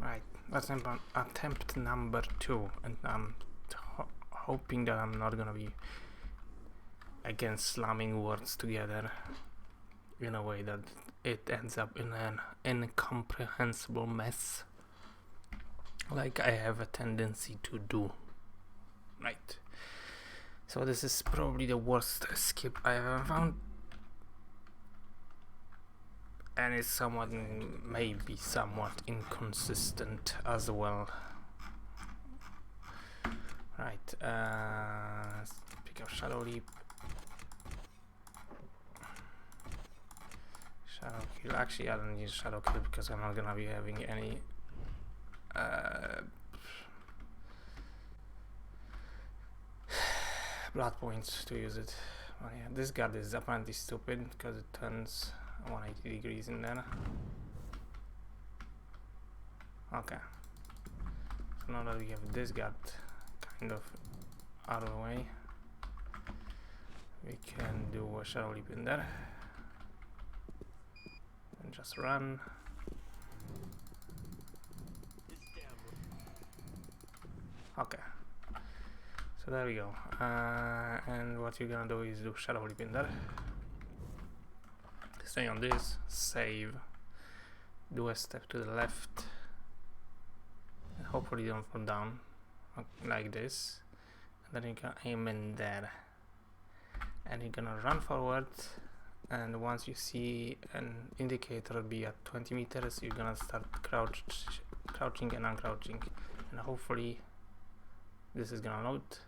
Right, let's attempt number 2, and I'm hoping that I'm not gonna be again slamming words together in a way that it ends up in an incomprehensible mess, like I have a tendency to do. Right. So this is probably the worst skip I ever found, and it's somewhat, maybe somewhat inconsistent as well. Right, let's pick up Shadow Leap. Shadow Kill. Actually, I don't need Shadow Kill because I'm not gonna be having any blood points to use it. Oh, yeah, this guard is apparently stupid because it turns 180 degrees in there. Okay. So now that we have this guard kind of out of the way, we can do a Shadow Leap in there and just run. Okay. So there we go. And what you're gonna do is do Shadow Leap in there. Stay on this, save, do a step to the left, and hopefully don't fall down like this. And then you can aim in there, and you're gonna run forward. And once you see an indicator be at 20 meters, you're gonna start crouching and uncrouching, and hopefully this is gonna load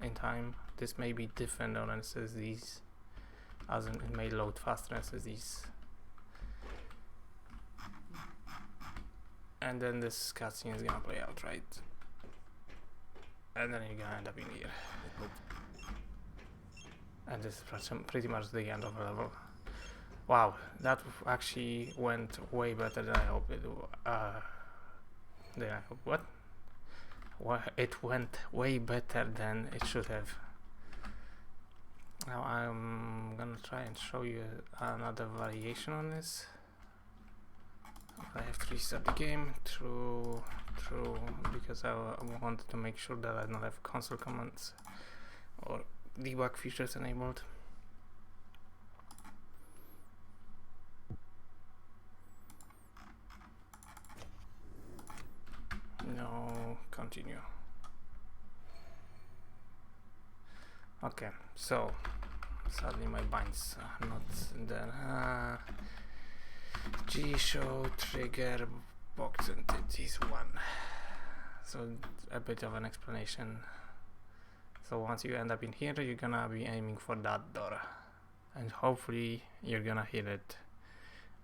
in time. This may be different on SSDs, as in it may load faster SSDs. And then this cutscene is gonna play out, right? And then you're gonna end up in here. And this is pretty much the end of the level. Wow, that actually went way better than I hoped it would. What? Well, it went way better than it should have. Now I'm gonna try and show you another variation on this. I have to restart the game. True, because I wanted to make sure that I don't have console commands or debug features enabled. No, continue. Okay, so sadly my binds are not there. G show trigger box entities 1. So a bit of an explanation. So once you end up in here, you're gonna be aiming for that door, and hopefully you're gonna hit it.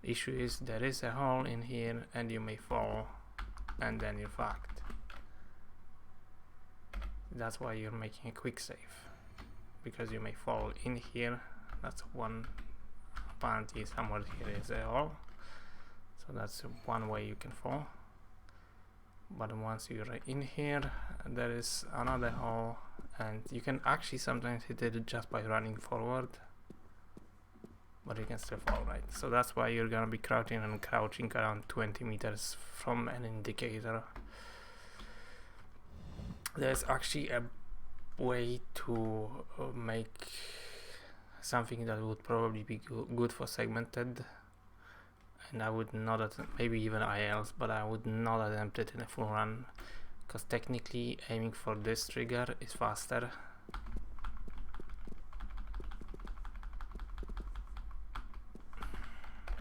The issue is there is a hole in here, and you may fall, and then you're fucked. That's why you're making a quick save, because you may fall in here. That's one. Apparently somewhere here is a hole, so that's one way you can fall. But once you're in here, there is another hole, and you can actually sometimes hit it just by running forward, but you can still fall, right? So that's why you're gonna be crouching and crouching around 20 meters from an indicator. There's actually a way to make something that would probably be good for segmented, and I would not maybe even ILs, but I would not attempt it in a full run, because technically aiming for this trigger is faster.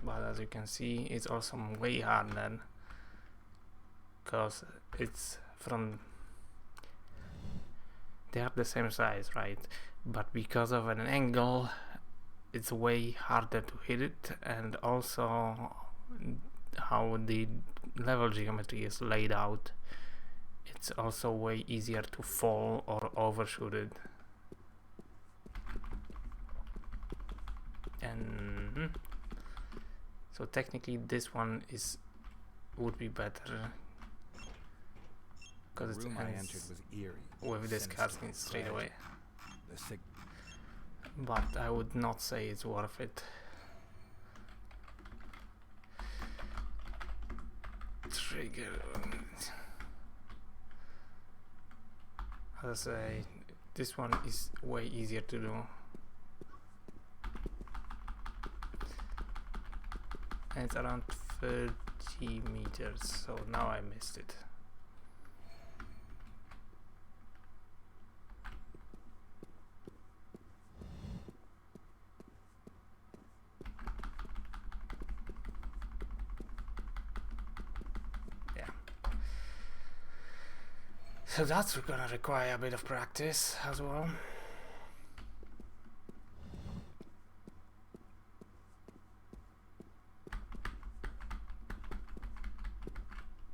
But as you can see, it's also way harder, because it's from, they are the same size, right? But because of an angle, it's way harder to hit it, and also how the level geometry is laid out, it's also way easier to fall or overshoot it. And so technically this one would be better, because it ends with this cutscene straight away. But I would not say it's worth it. trigger. As I say, this one is way easier to do. And it's around 30 meters, so now I missed it. Yeah. So that's gonna require a bit of practice as well.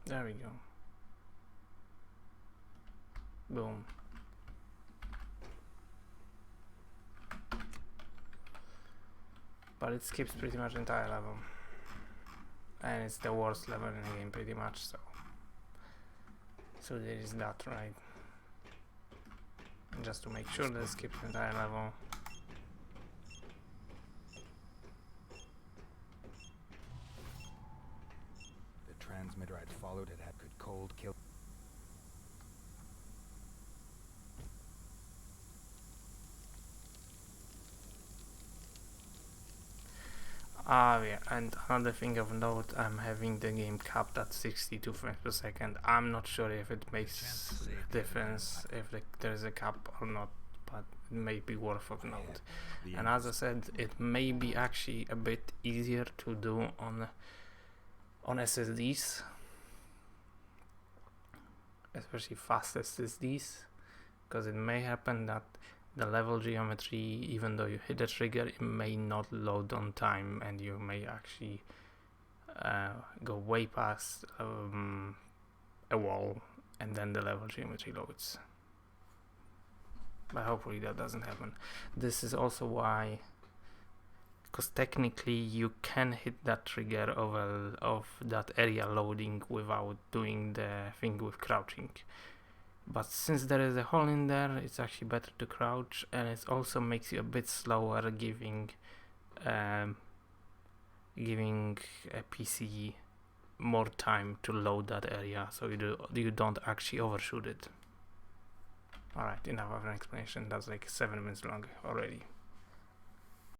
There we go. Boom. But it skips pretty much the entire level. And it's the worst level in the game pretty much, so there is that, right? And just to make sure that it skips the entire level. Transmitter I'd followed had good cold kill. Yeah, and another thing of note, I'm having the game capped at 62 frames per second. I'm not sure if it makes a difference if there is a cap or not, but it may be worth of note. And as I said, it may be actually a bit easier to do on SSDs, especially fast SSDs, because it may happen that the level geometry, even though you hit the trigger, it may not load on time, and you may actually go way past a wall, and then the level geometry loads. But hopefully that doesn't happen. This is also why, because technically you can hit that trigger of that area loading without doing the thing with crouching. But since there is a hole in there, it's actually better to crouch, and it also makes you a bit slower, giving a PC more time to load that area, so you don't actually overshoot it. Alright, enough of an explanation. That's like 7 minutes long already.